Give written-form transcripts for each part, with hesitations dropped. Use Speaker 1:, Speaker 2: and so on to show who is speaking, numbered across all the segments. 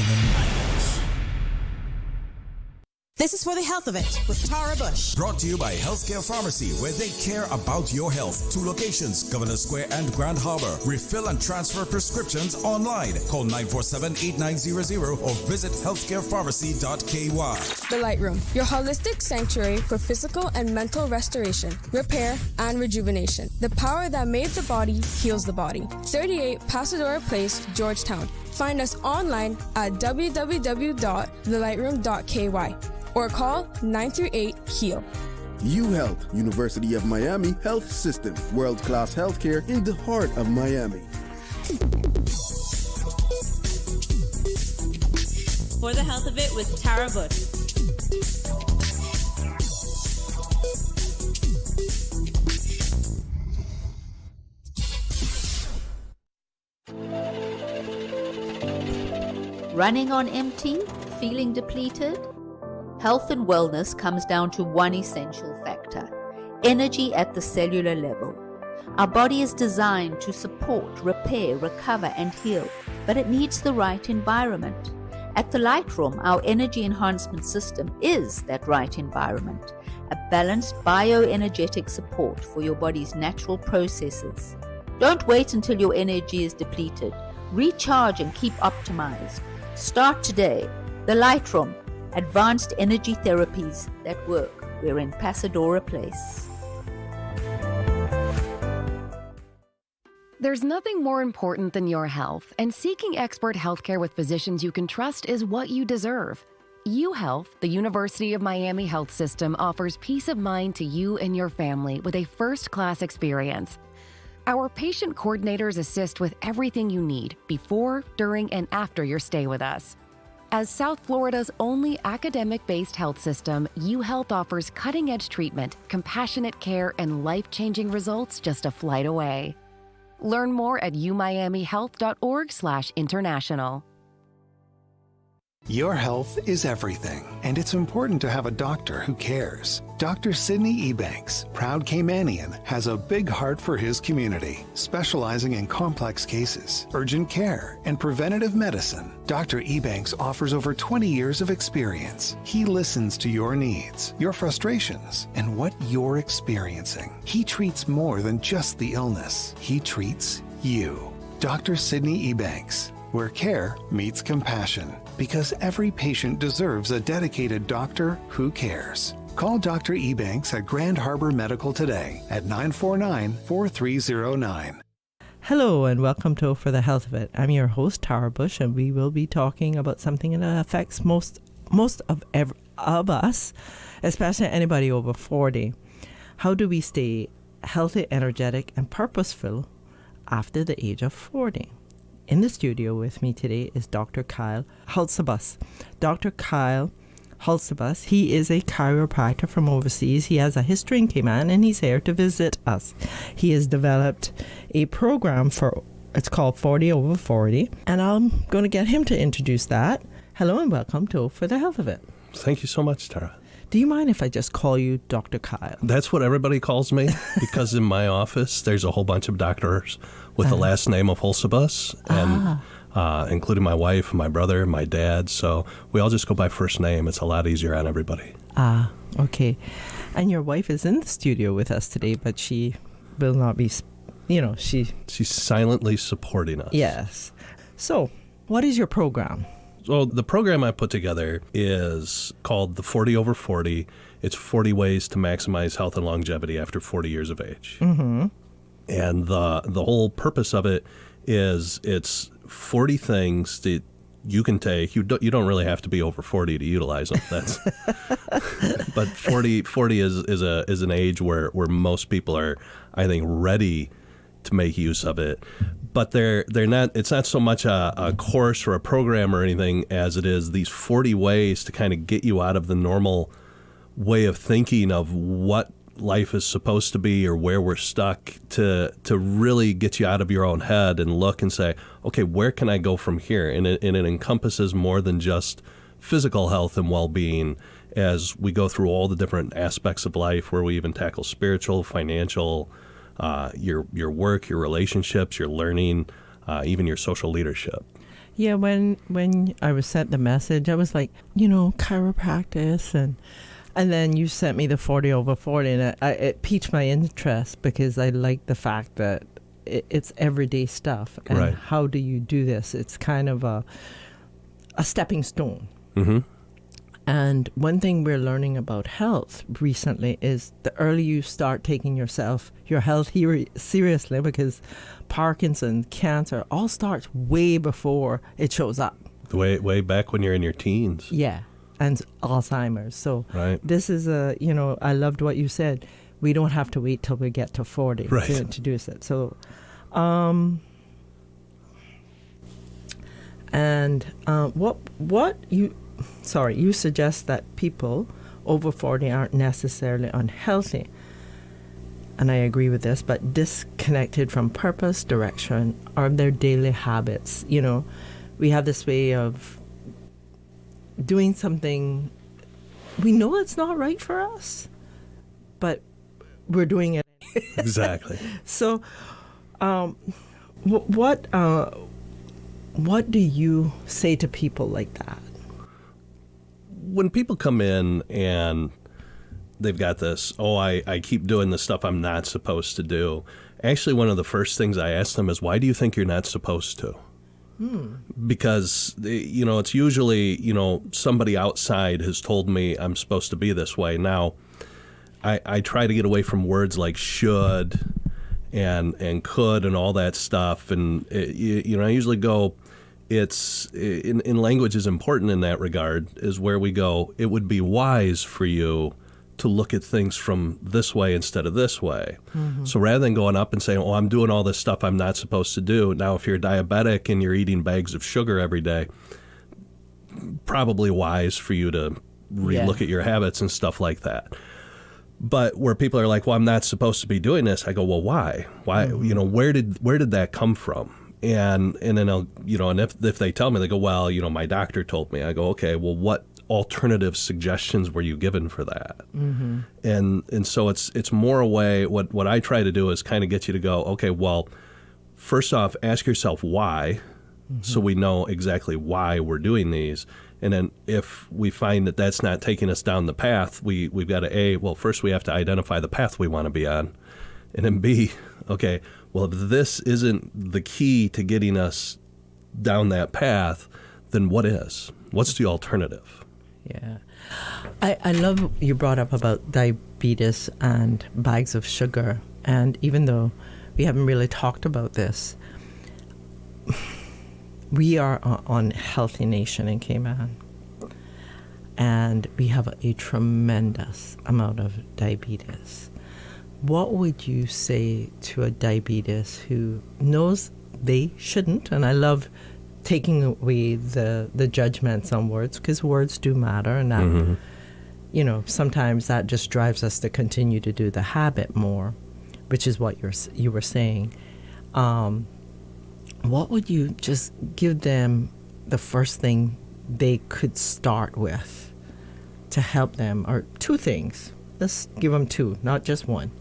Speaker 1: Women Islands.
Speaker 2: This is For the Health of It with Tara Bush.
Speaker 3: Brought to you by Healthcare Pharmacy, where they care about your health. 2 locations, Governor Square and Grand Harbor. Refill and transfer prescriptions online. Call 947-8900 or visit healthcarepharmacy.ky.
Speaker 4: The Light Room, your holistic sanctuary for physical and mental restoration, repair, and rejuvenation. The power that made the body heals the body. 38 Pasadora Place, Georgetown. Find us online at www.thelightroom.ky or call 938-HEAL.
Speaker 5: UHealth, University of Miami Health System. World-class healthcare in the heart of Miami.
Speaker 6: For the Health of It with Tara Bush.
Speaker 7: Running on empty? Feeling depleted? Health and wellness comes down to one essential factor: energy at the cellular level. Our body is designed to support, repair, recover, and heal, but it needs the right environment. At the Light Room, our energy enhancement system is that right environment, a balanced bioenergetic support for your body's natural processes. Don't wait until your energy is depleted. Recharge and keep optimized. Start today. The Light Room, advanced energy therapies that work. We're in Pasadora Place.
Speaker 8: There's nothing more important than your health, and seeking expert healthcare with physicians you can trust is what you deserve. UHealth, the University of Miami Health System, offers peace of mind to you and your family with a first-class experience. Our patient coordinators assist with everything you need before, during, and after your stay with us. As South Florida's only academic-based health system, UHealth offers cutting-edge treatment, compassionate care, and life-changing results just a flight away. Learn more at umiamihealth.org/international.
Speaker 9: Your health is everything, and it's important to have a doctor who cares. Dr. Sidney Ebanks, proud Caymanian, has a big heart for his community, specializing in complex cases, urgent care, and preventative medicine. Dr. Ebanks offers over 20 years of experience. He listens to your needs, your frustrations, and what you're experiencing. He treats more than just the illness. He treats you. Dr. Sidney Ebanks, where care meets compassion, because every patient deserves a dedicated doctor who cares. Call Dr. Ebanks at Grand Harbor Medical today at 949-4309.
Speaker 10: Hello and welcome to For the Health of It. I'm your host, Tara Bush, and we will be talking about something that affects most of us, especially anybody over 40. How do we stay healthy, energetic, and purposeful after the age of 40? In the studio with me today is Dr. Kyle HOSUBUS. Dr. Kyle HOSUBUS, he is a chiropractor from overseas. He has a history in Cayman and he's here to visit us. He has developed a program it's called 40 over 40, and I'm going to get him to introduce that. Hello and welcome to For the Health of It.
Speaker 11: Thank you so much, Tara.
Speaker 10: Do you mind if I just call you Dr. Kyle?
Speaker 11: That's what everybody calls me, because in my office there's a whole bunch of doctors with the last name of HOSUBUS, and including my wife, my brother, my dad. So we all just go by first name. It's a lot easier on everybody.
Speaker 10: Okay. And your wife is in the studio with us today, but she will not be, she's
Speaker 11: silently supporting us.
Speaker 10: Yes. So what is your program?
Speaker 11: So the program I put together is called the 40 over 40. It's 40 ways to maximize health and longevity after 40 years of age. Mm-hmm. And the whole purpose of it is it's 40 things that you can take. You don't really have to be over 40 to utilize them. But 40 is an age where most people are, I think, ready to make use of it. But they're not. It's not so much a course or a program or anything as it is these 40 ways to kind of get you out of the normal way of thinking of what life is supposed to be or where we're stuck, to really get you out of your own head and look and say, okay, where can I go from here? And it encompasses more than just physical health and well-being, as we go through all the different aspects of life, where we even tackle spiritual, financial, your work, your relationships, your learning, even your social leadership.
Speaker 10: Yeah, when I was sent the message, I was like, chiropractic, and then you sent me the 40 over 40, and it piqued my interest because I like the fact that it's everyday stuff. And
Speaker 11: Right.
Speaker 10: how do you do this? It's kind of a stepping stone.
Speaker 11: Mm-hmm.
Speaker 10: And one thing we're learning about health recently is the earlier you start taking your health seriously, because Parkinson's, cancer, all starts way before it shows up.
Speaker 11: Way back when you're in your teens.
Speaker 10: Yeah, and Alzheimer's. So
Speaker 11: Right.
Speaker 10: this is I loved what you said. We don't have to wait till we get to 40
Speaker 11: Right.
Speaker 10: to introduce it. So, you suggest that people over 40 aren't necessarily unhealthy. And I agree with this, but disconnected from purpose, direction, or their daily habits. We have this way of doing something we know it's not right for us, but we're doing it.
Speaker 11: Exactly.
Speaker 10: So, what do you say to people like that?
Speaker 11: When people come in and they've got this, I keep doing the stuff I'm not supposed to do. Actually, one of the first things I ask them is, why do you think you're not supposed to? Because, it's usually, somebody outside has told me I'm supposed to be this way. Now, I try to get away from words like should and could and all that stuff. And, I usually go, it's in language is important in that regard, is where we go, it would be wise for you to look at things from this way instead of this way. Mm-hmm. So rather than going up and saying, I'm doing all this stuff I'm not supposed to do. Now, if you're diabetic and you're eating bags of sugar every day, probably wise for you to relook at your habits and stuff like that. But where people are like, I'm not supposed to be doing this, I go, well, why? Why? Mm-hmm. Where did that come from? And then I'll, and if they tell me, they go, well, my doctor told me. I go, okay, well, what alternative suggestions were you given for that? Mm-hmm. And so it's more a way, what I try to do is kind of get you to go, okay, well, first off, ask yourself why, so we know exactly why we're doing these. And then if we find that that's not taking us down the path, we've got to, first we have to identify the path we want to be on. And then B, okay, well, if this isn't the key to getting us down that path, then what is? What's the alternative?
Speaker 10: Yeah. I love you brought up about diabetes and bags of sugar. And even though we haven't really talked about this, we are on Healthy Nation in Cayman. And we have a tremendous amount of diabetes. What would you say to a diabetes who knows they shouldn't? And I love taking away the judgments on words, because words do matter, and that sometimes that just drives us to continue to do the habit more, which is what you were saying. What would you just give them the first thing they could start with to help them, or two things? Let's give them two, not just one.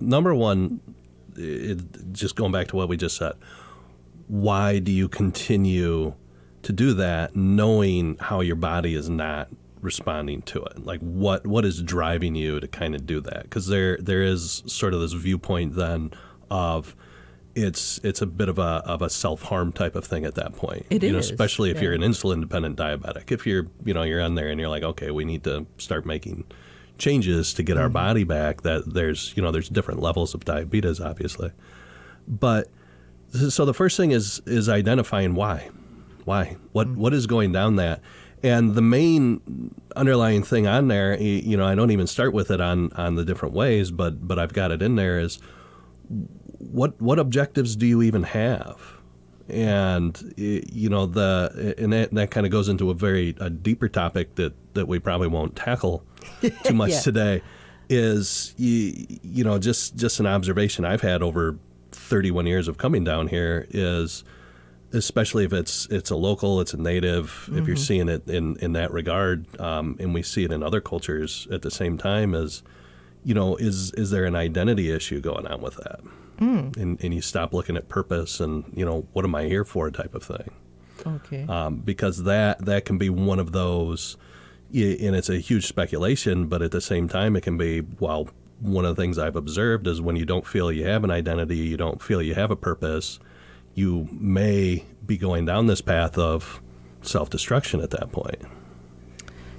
Speaker 11: Number one, just going back to what we just said, why do you continue to do that knowing how your body is not responding to it? Like what is driving you to kind of do that? Because there is sort of this viewpoint then of it's a bit of a self-harm type of thing at that point.
Speaker 10: It is.
Speaker 11: Especially if you're an insulin-dependent diabetic. If you're on there and you're like, okay, we need to start making changes to get our body back, that there's different levels of diabetes, obviously. But so the first thing is identifying why. What is going down that? And the main underlying thing on there, I don't even start with it on the different ways, but I've got it in there, is what objectives do you even have? And that kind of goes into a deeper topic that we probably won't tackle too much today. Is just an observation I've had over 31 years of coming down here, is especially if it's a local, it's a native, if you're seeing it in that regard, and we see it in other cultures at the same time, is there an identity issue going on with that? and you stop looking at purpose and, what am I here for type of thing.
Speaker 10: Okay.
Speaker 11: Because that can be one of those, and it's a huge speculation, but at the same time it can be, one of the things I've observed is when you don't feel you have an identity, you don't feel you have a purpose, you may be going down this path of self-destruction at that point.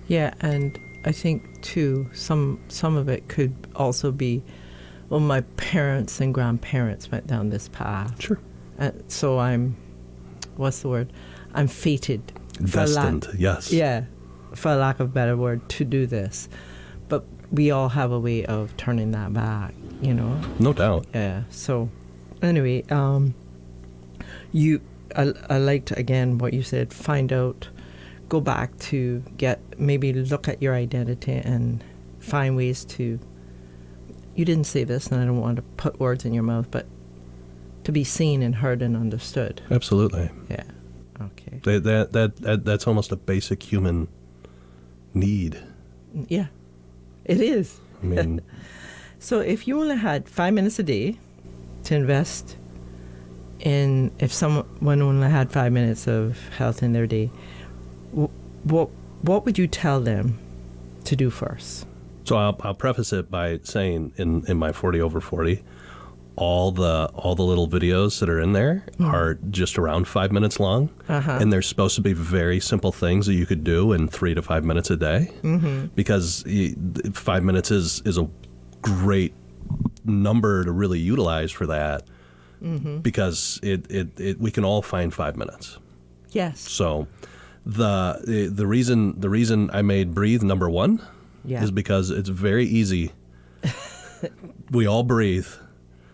Speaker 10: Yeah, and I think too, some of it could also be, my parents and grandparents went down this path.
Speaker 11: Sure.
Speaker 10: So I'm fated.
Speaker 11: Destined, yes.
Speaker 10: Yeah, for lack of a better word, to do this. But we all have a way of turning that back,
Speaker 11: No doubt.
Speaker 10: Yeah. So anyway, I liked, again, what you said, find out, go back to maybe look at your identity and find ways to, you didn't say this and I don't want to put words in your mouth, but to be seen and heard and understood.
Speaker 11: Absolutely.
Speaker 10: Yeah. Okay.
Speaker 11: That's almost a basic human need.
Speaker 10: Yeah, it is.
Speaker 11: I mean,
Speaker 10: so if you only had 5 minutes a day to invest in, if someone only had 5 minutes of health in their day, what would you tell them to do first?
Speaker 11: So I'll preface it by saying in my 40 over 40, all the little videos that are in there are just around 5 minutes long, and they're supposed to be very simple things that you could do in 3 to 5 minutes a day, because 5 minutes is a great number to really utilize for that, because we can all find 5 minutes.
Speaker 10: Yes.
Speaker 11: So the reason I made breathe number one is because it's very easy. We all breathe.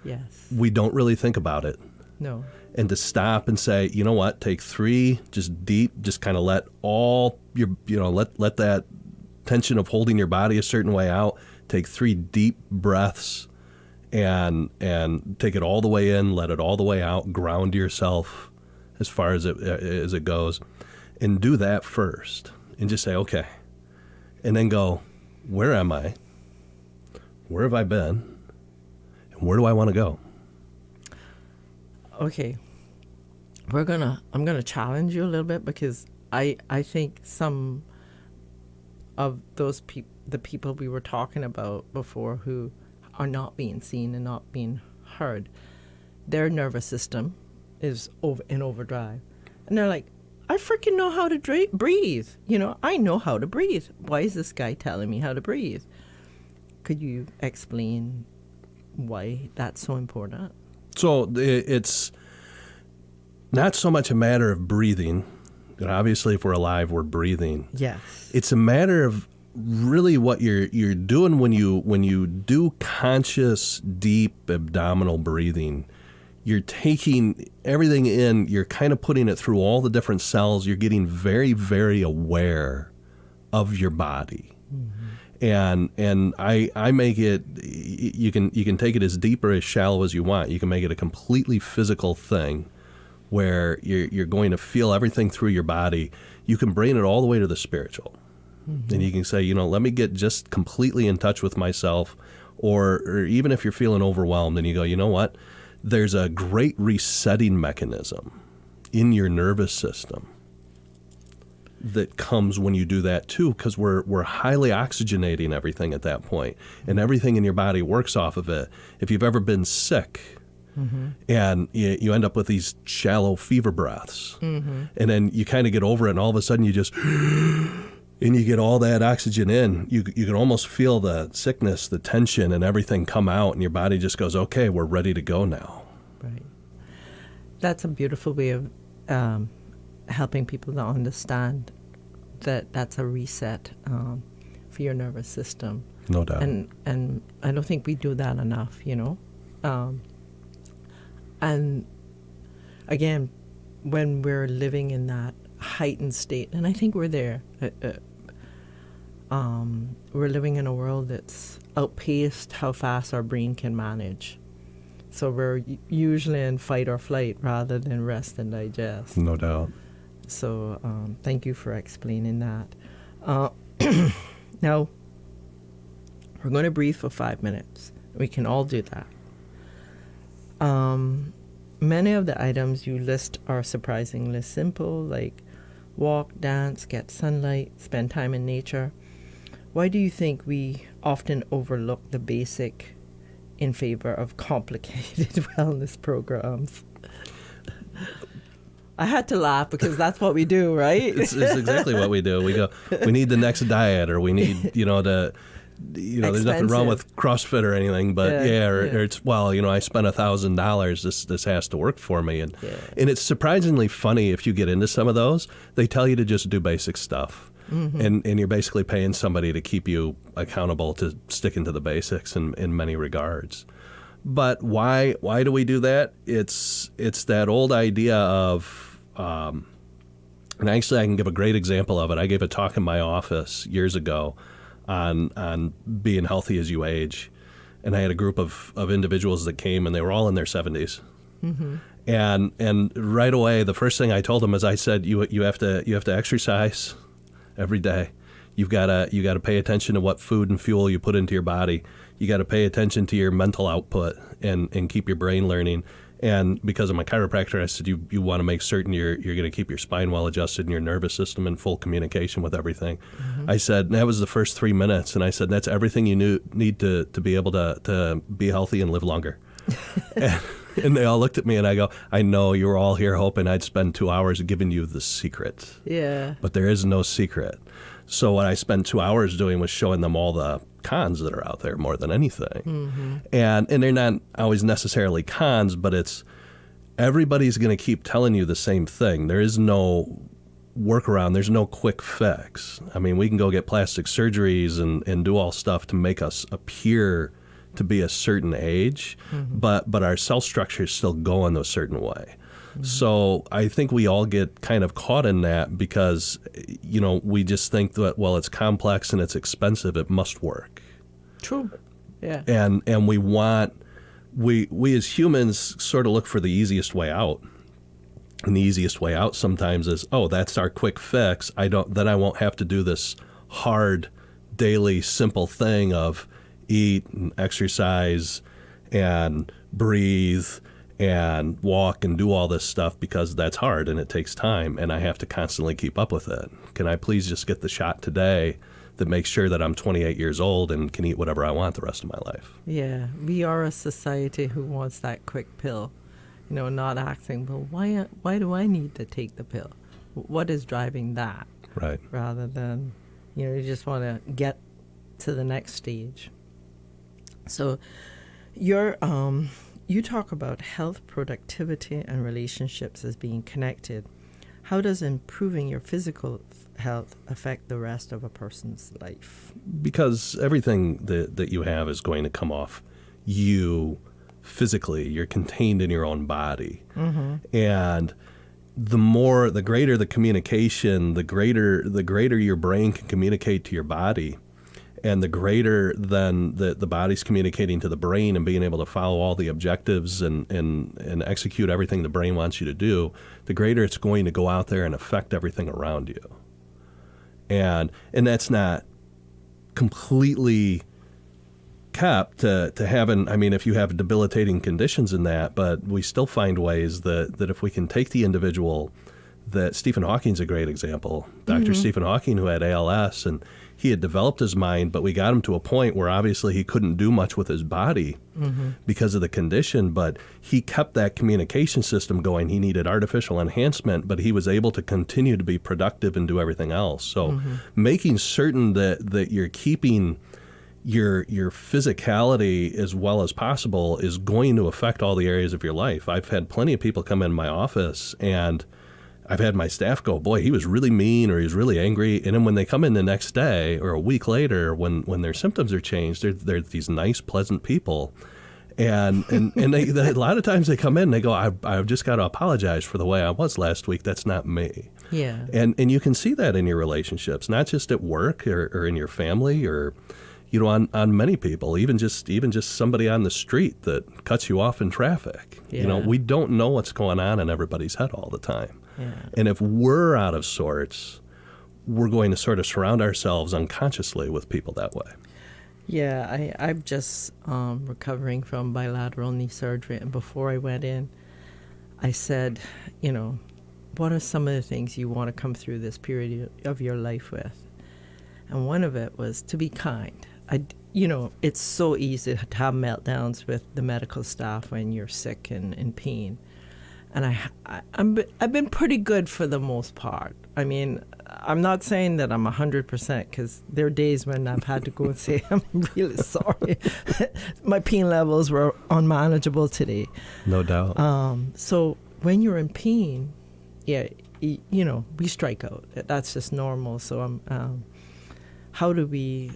Speaker 10: Yes.
Speaker 11: We don't really think about it.
Speaker 10: No.
Speaker 11: And to stop and say, you know what, take 3, just deep, just kind of let all your, let that tension of holding your body a certain way out. Take 3 deep breaths and take it all the way in, let it all the way out, ground yourself as far as it goes. And do that first and just say, okay. And then go, where am I? Where have I been? And where do I want to go?
Speaker 10: Okay. I'm gonna challenge you a little bit, because I think some of those the people we were talking about before who are not being seen and not being heard, their nervous system is in overdrive. And they're like, I freaking know how to breathe. I know how to breathe. Why is this guy telling me how to breathe? Could you explain why that's so important?
Speaker 11: So it's not so much a matter of breathing. Obviously, if we're alive, we're breathing.
Speaker 10: Yes.
Speaker 11: It's a matter of really what you're doing when you do conscious, deep abdominal breathing. You're taking everything in, you're kind of putting it through all the different cells. You're getting very, very aware of your body. And I make it, you can take it as deep or as shallow as you want. You can make it a completely physical thing where you're going to feel everything through your body. You can bring it all the way to the spiritual. And you can say, let me get just completely in touch with myself. Or even if you're feeling overwhelmed and you go, you know what? There's a great resetting mechanism in your nervous system that comes when you do that too, because we're highly oxygenating everything at that point, and everything in your body works off of it. If you've ever been sick and you end up with these shallow fever breaths, and then you kind of get over it, and all of a sudden you just and you get all that oxygen in, you can almost feel the sickness, the tension, and everything come out, and your body just goes, okay, we're ready to go now.
Speaker 10: Right. That's a beautiful way of helping people to understand that that's a reset for your nervous system.
Speaker 11: No doubt.
Speaker 10: And I don't think we do that enough, and again, when we're living in that heightened state, and I think we're there, we're living in a world that's outpaced how fast our brain can manage. So we're usually in fight or flight rather than rest and digest.
Speaker 11: No doubt.
Speaker 10: So thank you for explaining that. Now, we're going to breathe for 5 minutes. We can all do that. Many of the items you list are surprisingly simple, like walk, dance, get sunlight, spend time in nature. Why do you think we often overlook the basic in favor of complicated wellness programs? I had to laugh because that's what we do, right?
Speaker 11: It's exactly what we do. We go, we need the next diet, or we need, there's nothing wrong with CrossFit or anything, but or it's, I spent $1,000. This has to work for me, and it's surprisingly funny if you get into some of those. They tell you to just do basic stuff, and you're basically paying somebody to keep you accountable to sticking to the basics in many regards. But why do we do that? It's that old idea of and actually I can give a great example of it. I gave a talk in my office years ago on being healthy as you age. And I had a group of individuals that came, and they were all in their 70s. And right away, the first thing I told them is, I said, you have to exercise every day. You got to pay attention to what food and fuel you put into your body. You got to pay attention to your mental output and keep your brain learning. And because I'm a chiropractor, I said, you want to make certain you're going to keep your spine well adjusted and your nervous system in full communication with everything. I said, that was the first 3 minutes. And I said, that's everything you need to be able to be healthy and live longer. And they all looked at me, and I go, I know you were all here hoping I'd spend 2 hours giving you the secret.
Speaker 10: Yeah.
Speaker 11: But there is no secret. So what I spent 2 hours doing was showing them all the cons that are out there more than anything. And they're not always necessarily cons, but it's everybody's going to keep telling you the same thing. There is no workaround. There's no quick fix. I mean, we can go get plastic surgeries and do all stuff to make us appear to be a certain age, but our cell structure is still going a certain way. So I think we all get kind of caught in that because, we just think that, well, it's complex and it's expensive. It must work.
Speaker 10: True. Yeah.
Speaker 11: And we as humans sort of look for the easiest way out. And the easiest way out sometimes is, that's our quick fix. Then I won't have to do this hard, daily, simple thing of eat and exercise and breathe and walk and do all this stuff, because that's hard and it takes time and I have to constantly keep up with it. Can I please just get the shot today that makes sure that I'm 28 years old and can eat whatever I want the rest of my life?
Speaker 10: Yeah, we are a society who wants that quick pill, not asking, well, why do I need to take the pill? What is driving that?
Speaker 11: Right.
Speaker 10: Rather than, you just want to get to the next stage. So you talk about health, productivity, and relationships as being connected. How does improving your physical health affect the rest of a person's life? Because
Speaker 11: everything that you have is going to come off you physically. You're contained in your own body. And the greater the communication, the greater your brain can communicate to your body. And the greater then the body's communicating to the brain and being able to follow all the objectives and execute everything the brain wants you to do, the greater it's going to go out there and affect everything around you. And that's not completely kept to having, if you have debilitating conditions in that, but we still find ways that if we can take the individual, that Stephen Hawking's a great example. Dr. Stephen Hawking, who had ALS, and he had developed his mind, but we got him to a point where obviously he couldn't do much with his body because of the condition, but he kept that communication system going. He needed artificial enhancement, but he was able to continue to be productive and do everything else. So making certain that you're keeping your physicality as well as possible is going to affect all the areas of your life. I've had plenty of people come in my office, and I've had my staff go, boy, he was really mean or he was really angry. And then when they come in the next day or a week later, when their symptoms are changed, they're these nice, pleasant people. And they, a lot of times they come in and they go, I've just got to apologize for the way I was last week. That's not me.
Speaker 10: Yeah.
Speaker 11: And you can see that in your relationships, not just at work or in your family or, on many people, even just somebody on the street that cuts you off in traffic.
Speaker 10: Yeah.
Speaker 11: We don't know what's going on in everybody's head all the time.
Speaker 10: Yeah.
Speaker 11: And if we're out of sorts, we're going to sort of surround ourselves unconsciously with people that way.
Speaker 10: Yeah, I'm just recovering from bilateral knee surgery. And before I went in, I said, what are some of the things you want to come through this period of your life with? And one of it was to be kind. It's so easy to have meltdowns with the medical staff when you're sick and in pain. And I've been pretty good for the most part. I mean, I'm not saying that I'm 100% because there are days when I've had to go and say, I'm really sorry. My pain levels were unmanageable today.
Speaker 11: No doubt.
Speaker 10: So when you're in pain, we strike out. That's just normal. So how do we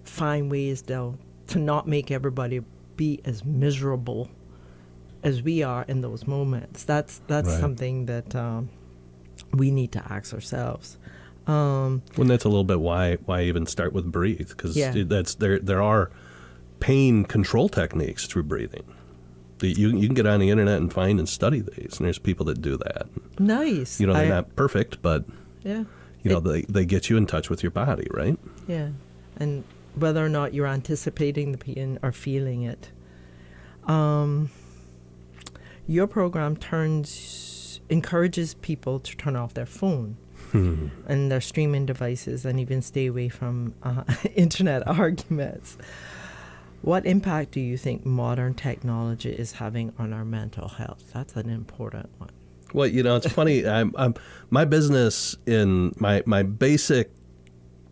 Speaker 10: find ways to not make everybody be as miserable as we are in those moments? That's right. Something that we need to ask ourselves.
Speaker 11: Well, that's a little bit why even start with breathe, because there are pain control techniques through breathing. You can get on the internet and find and study these, and there's people that do that.
Speaker 10: Nice.
Speaker 11: They're not perfect, but they get you in touch with your body, right?
Speaker 10: Yeah, and whether or not you're anticipating the pain or feeling it. Your program encourages people to turn off their phone and their streaming devices and even stay away from internet arguments. What impact do you think modern technology is having on our mental health? That's an important one.
Speaker 11: Well, it's funny. My business in my basic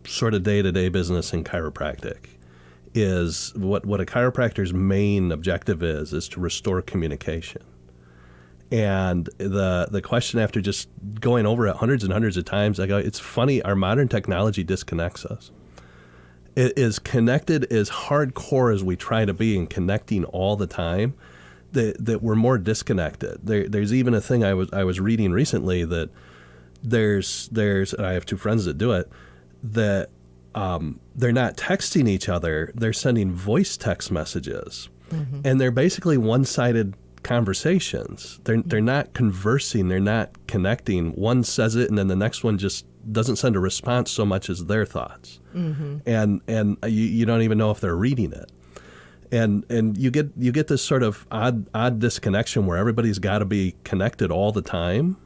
Speaker 11: sort of day-to-day business in chiropractic is what a chiropractor's main objective is to restore communication. And the question, after just going over it hundreds and hundreds of times, I go, it's funny, our modern technology disconnects us. It is connected as hardcore as we try to be and connecting all the time, that we're more disconnected. There's even a thing I was reading recently that there's and I have two friends that do it, that they're not texting each other, they're sending voice text messages. Mm-hmm. And they're basically one-sided conversations. They're not conversing, they're not connecting. One says it and then the next one just doesn't send a response so much as their thoughts. Mm-hmm. And you don't even know if they're reading it. And you get this sort of odd disconnection where everybody's got to be connected all the time.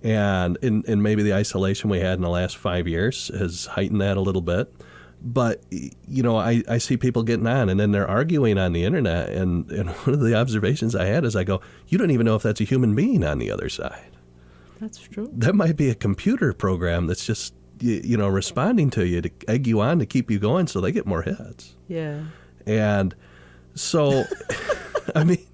Speaker 11: And in maybe the isolation we had in the last 5 years has heightened that a little bit. But, I see people getting on and then they're arguing on the internet. And one of the observations I had is I go, you don't even know if that's a human being on the other side.
Speaker 10: That's true.
Speaker 11: That might be a computer program that's just, responding to you to egg you on to keep you going so they get more hits.
Speaker 10: Yeah.
Speaker 11: And so, I mean,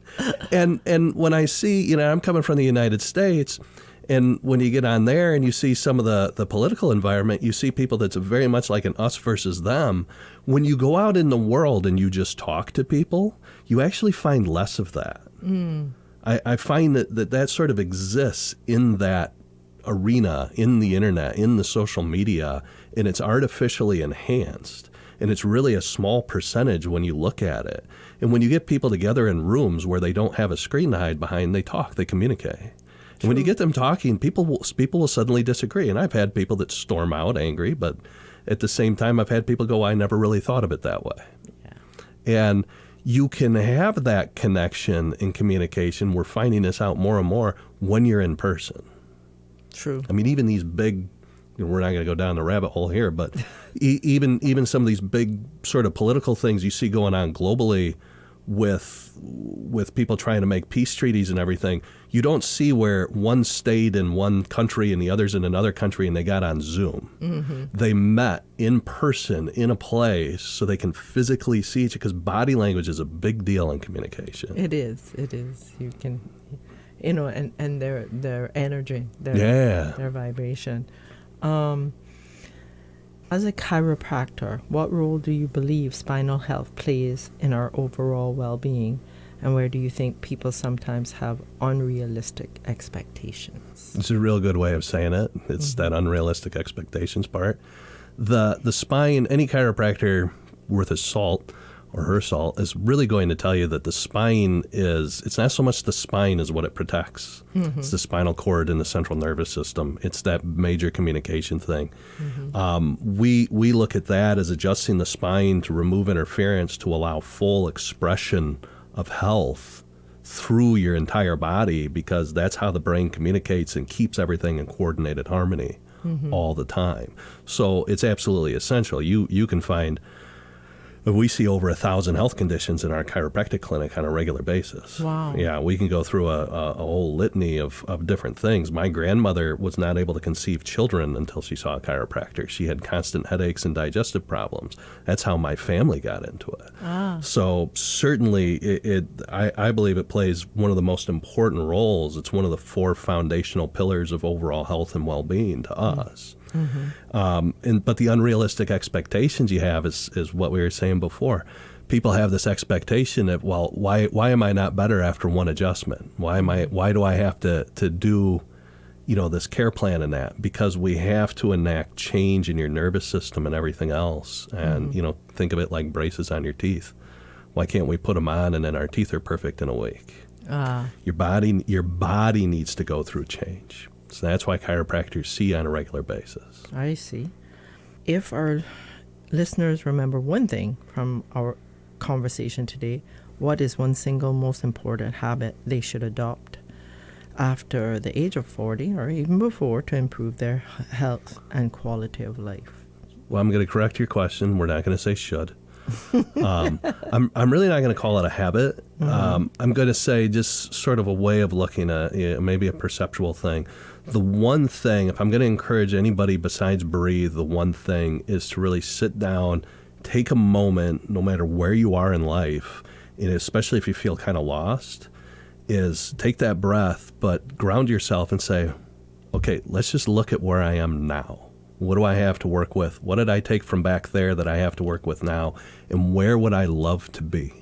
Speaker 11: and when I see, I'm coming from the United States, and when you get on there and you see some of the political environment, you see people that's very much like an us versus them. When you go out in the world and you just talk to people, you actually find less of that. Mm. I find that sort of exists in that arena, in the internet, in the social media, and it's artificially enhanced. And it's really a small percentage when you look at it. And when you get people together in rooms where they don't have a screen to hide behind, they talk, they communicate. And when you get them talking, people will suddenly disagree. And I've had people that storm out angry, but at the same time, I've had people go, I never really thought of it that way. Yeah. And you can have that connection and communication. We're finding this out more and more when you're in person.
Speaker 10: True.
Speaker 11: I mean, even these big, we're not going to go down the rabbit hole here, but even some of these big sort of political things you see going on globally with people trying to make peace treaties and everything, you don't see where one stayed in one country and the other's in another country and they got on Zoom. Mm-hmm. They met in person in a place so they can physically see each other, because body language is a big deal in communication.
Speaker 10: It is. You can, and their energy, their vibration. As a chiropractor, what role do you believe spinal health plays in our overall well-being, and where do you think people sometimes have unrealistic expectations?
Speaker 11: It's a real good way of saying it. It's that unrealistic expectations part. The spine, any chiropractor worth his salt or HERSOL is really going to tell you that the spine it's not so much the spine is what it protects. Mm-hmm. It's the spinal cord and the central nervous system. It's that major communication thing. Mm-hmm. We look at that as adjusting the spine to remove interference to allow full expression of health through your entire body, because that's how the brain communicates and keeps everything in coordinated harmony all the time. So it's absolutely essential. You can find, we see over 1,000 health conditions in our chiropractic clinic on a regular basis.
Speaker 10: Wow.
Speaker 11: Yeah, we can go through a whole litany of different things. My grandmother was not able to conceive children until she saw a chiropractor. She had constant headaches and digestive problems. That's how my family got into it. So certainly, I believe it plays one of the most important roles. It's one of the 4 foundational pillars of overall health and well-being to us. Mm-hmm. But the unrealistic expectations you have is what we were saying before. People have this expectation of, well, why am I not better after one adjustment? Why do I have to do, this care plan and that? Because we have to enact change in your nervous system and everything else. And think of it like braces on your teeth. Why can't we put them on and then our teeth are perfect in a week? Your body needs to go through change. So that's why chiropractors see on a regular basis.
Speaker 10: I see. If our listeners remember one thing from our conversation today, what is one single most important habit they should adopt after the age of 40 or even before to improve their health and quality of life?
Speaker 11: Well, I'm going to correct your question. We're not going to say should. I'm really not going to call it a habit. I'm going to say just sort of a way of looking at maybe a perceptual thing. The one thing, if I'm going to encourage anybody besides breathe, the one thing is to really sit down, take a moment, no matter where you are in life, and especially if you feel kind of lost, is take that breath, but ground yourself and say, okay, let's just look at where I am now. What do I have to work with? What did I take from back there that I have to work with now? And where would I love to be?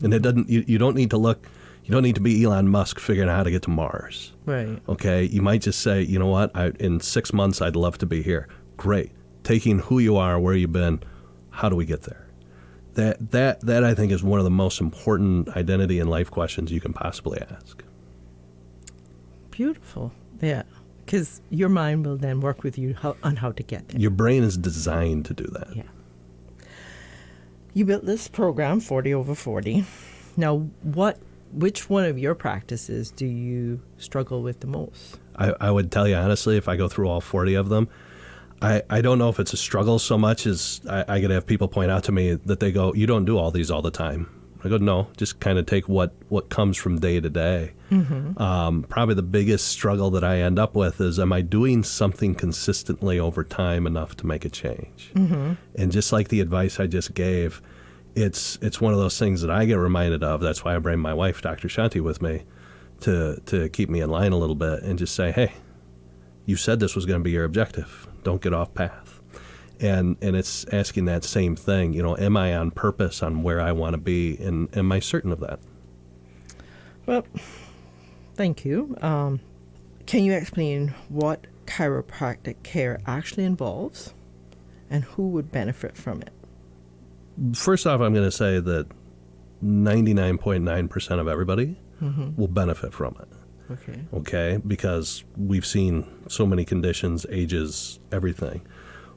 Speaker 11: And it doesn't, you don't need to look, you don't need to be Elon Musk figuring out how to get to Mars.
Speaker 10: Right.
Speaker 11: Okay. You might just say, you know what, in 6 months, I'd love to be here. Great. Taking who you are, where you've been, how do we get there? That I think is one of the most important identity and life questions you can possibly ask.
Speaker 10: Beautiful. Yeah. Because your mind will then work with you on how to get there.
Speaker 11: Your brain is designed to do that.
Speaker 10: Yeah. You built this program, 40 over 40. Now, which one of your practices do you struggle with the most?
Speaker 11: I would tell you honestly, if I go through all 40 of them, I don't know if it's a struggle so much as I could have people point out to me that they go, you don't do all these all the time. I go, no, just kind of take what comes from day to day. Mm-hmm. Probably the biggest struggle that I end up with is, am I doing something consistently over time enough to make a change? Mm-hmm. And just like the advice I just gave, it's one of those things that I get reminded of. That's why I bring my wife, Dr. Shanti, with me to keep me in line a little bit and just say, hey, you said this was going to be your objective. Don't get off path. And it's asking that same thing, am I on purpose on where I want to be, and am I certain of that?
Speaker 10: Well, thank you. Can you explain what chiropractic care actually involves and who would benefit from it?
Speaker 11: First off, I'm going to say that 99.9% of everybody will benefit from it. Okay, because we've seen so many conditions, ages, everything.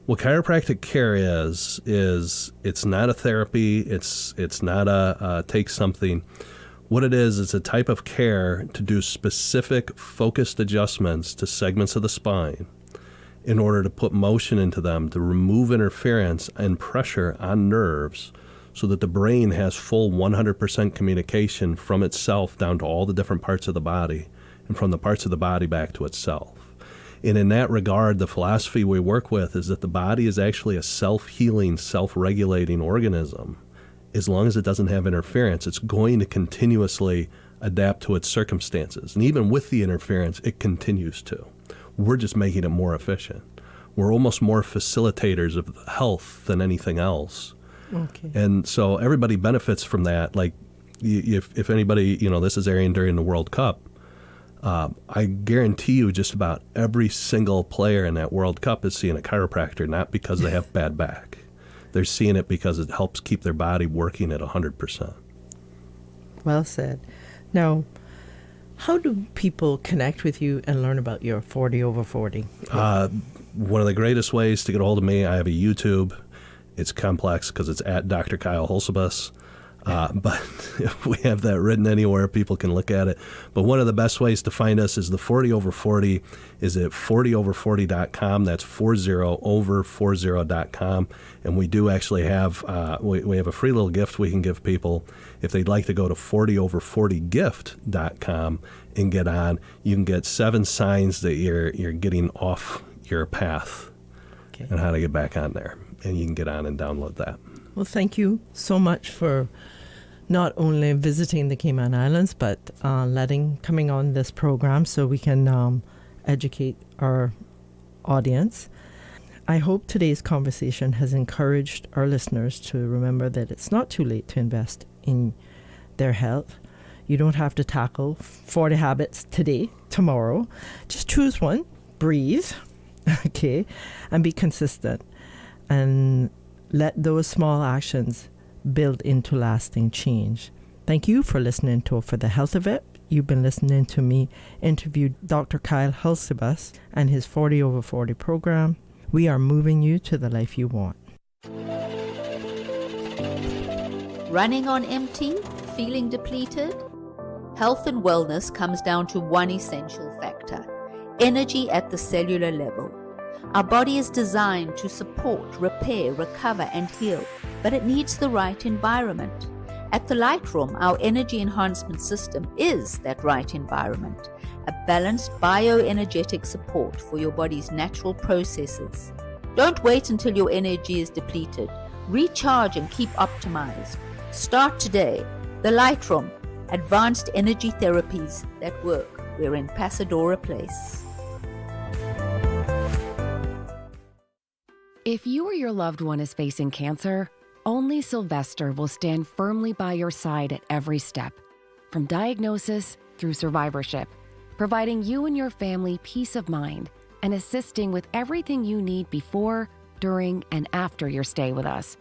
Speaker 11: What chiropractic care is it's not a therapy. It's not a take something. What it is, it's a type of care to do specific focused adjustments to segments of the spine in order to put motion into them, to remove interference and pressure on nerves so that the brain has full 100% communication from itself down to all the different parts of the body and from the parts of the body back to itself. And in that regard, the philosophy we work with is that the body is actually a self-healing, self-regulating organism. As long as it doesn't have interference, it's going to continuously adapt to its circumstances. And even with the interference, it continues to. We're just making it more efficient. We're almost more facilitators of health than anything else.
Speaker 10: Okay.
Speaker 11: And so everybody benefits from that. Like if anybody, this is airing during the World Cup, I guarantee you just about every single player in that World Cup is seeing a chiropractor, not because they have bad back. they're seeing it because it helps keep their body working at 100%.
Speaker 10: Well said. Now, how do people connect with you and learn about your 40 over 40?
Speaker 11: One of the greatest ways to get a hold of me, I have a YouTube. It's complex because it's at Dr. Kyle HOSUBUS. But we have that written anywhere. People can look at it. But one of the best ways to find us is the 40 over 40 is at 40over40.com. That's 40over40.com. And we do actually have, we have a free little gift we can give people. If they'd like to go to 40over40gift.com and get on, you can get 7 signs that you're getting off your path and how to get back on there. And you can get on and download that.
Speaker 10: Well, thank you so much for not only visiting the Cayman Islands, but coming on this program so we can educate our audience. I hope today's conversation has encouraged our listeners to remember that it's not too late to invest in their health. You don't have to tackle 40 habits today, tomorrow. Just choose one, breathe, okay, and be consistent. And let those small actions build into lasting change. Thank you for listening to For the Health of It. You've been listening to me interview Dr. Kyle HOSUBUS and his 40 over 40 program. We are moving you to the life you want.
Speaker 7: Running on empty? Feeling depleted? Health and wellness comes down to one essential factor: energy at the cellular level. Our body is designed to support, repair, recover, and heal, but it needs the right environment. At the Lightroom, our energy enhancement system is that right environment, a balanced bioenergetic support for your body's natural processes. Don't wait until your energy is depleted. Recharge and keep optimized. Start today. The Lightroom, advanced energy therapies that work. We're in Pasadora Place.
Speaker 8: If you or your loved one is facing cancer, only Sylvester will stand firmly by your side at every step, from diagnosis through survivorship, providing you and your family peace of mind and assisting with everything you need before, during, and after your stay with us.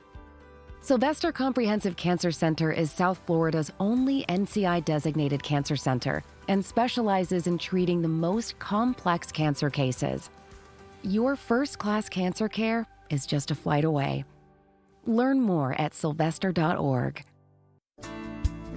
Speaker 8: Sylvester Comprehensive Cancer Center is South Florida's only NCI-designated cancer center and specializes in treating the most complex cancer cases. Your first-class cancer care is just a flight away. Learn more at sylvester.org.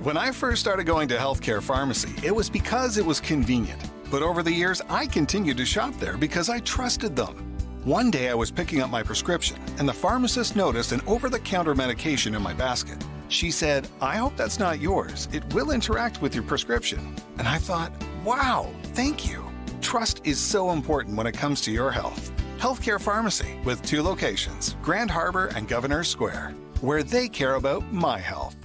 Speaker 9: When I first started going to Healthcare Pharmacy, it was because it was convenient. But over the years, I continued to shop there because I trusted them. One day I was picking up my prescription, and the pharmacist noticed an over-the-counter medication in my basket. She said, "I hope that's not yours. It will interact with your prescription." And I thought, wow, thank you. Trust is so important when it comes to your health. Healthcare Pharmacy, with 2 locations, Grand Harbor and Governors Square, where they care about my health.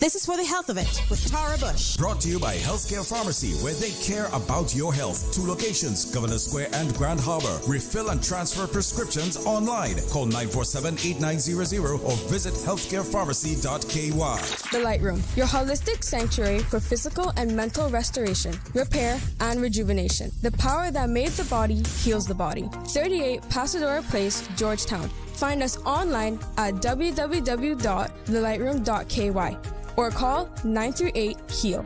Speaker 2: This is For the Health of It with Tara Bush.
Speaker 3: Brought to you by Healthcare Pharmacy, where they care about your health. 2 locations, Governor Square and Grand Harbor. Refill and transfer prescriptions online. Call 947-8900 or visit healthcarepharmacy.ky.
Speaker 4: The Lightroom, your holistic sanctuary for physical and mental restoration, repair, and rejuvenation. The power that made the body heals the body. 38 Pasadora Place, Georgetown. Find us online at www.thelightroom.ky or call 938-HEAL.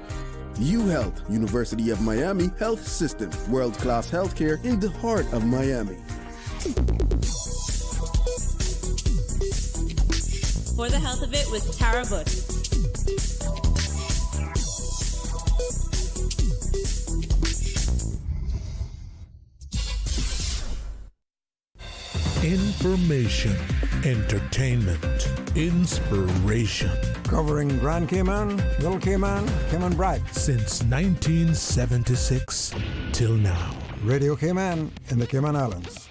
Speaker 5: UHealth, University of Miami Health System, world-class healthcare in the heart of Miami.
Speaker 6: For the Health of It with Tara Bush.
Speaker 1: Information, entertainment, inspiration.
Speaker 12: Covering Grand Cayman, Little Cayman, Cayman Brac.
Speaker 1: Since 1976 till now.
Speaker 12: Radio Cayman in the Cayman Islands.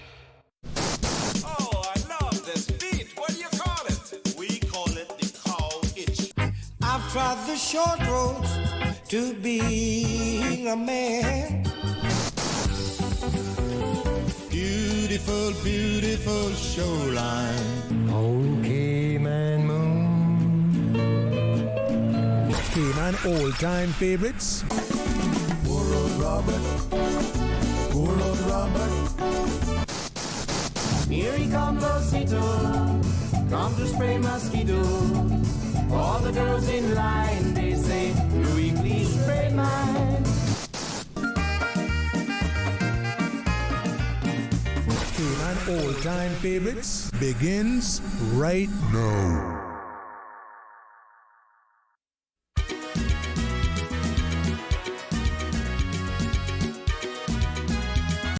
Speaker 13: Oh, I love this beat. What do you call it? We call it the cow itch.
Speaker 14: I've tried the short roads to being a man. Beautiful, beautiful shoreline.
Speaker 1: Oh, Cayman Moon. Cayman all-time favorites.
Speaker 14: Poor old Robert. Poor old Robert. Here he comes, Rosito, come to spray mosquito. All the girls in line, they say, Louis, please spray mine.
Speaker 1: Cayman All Time Favorites begins right now.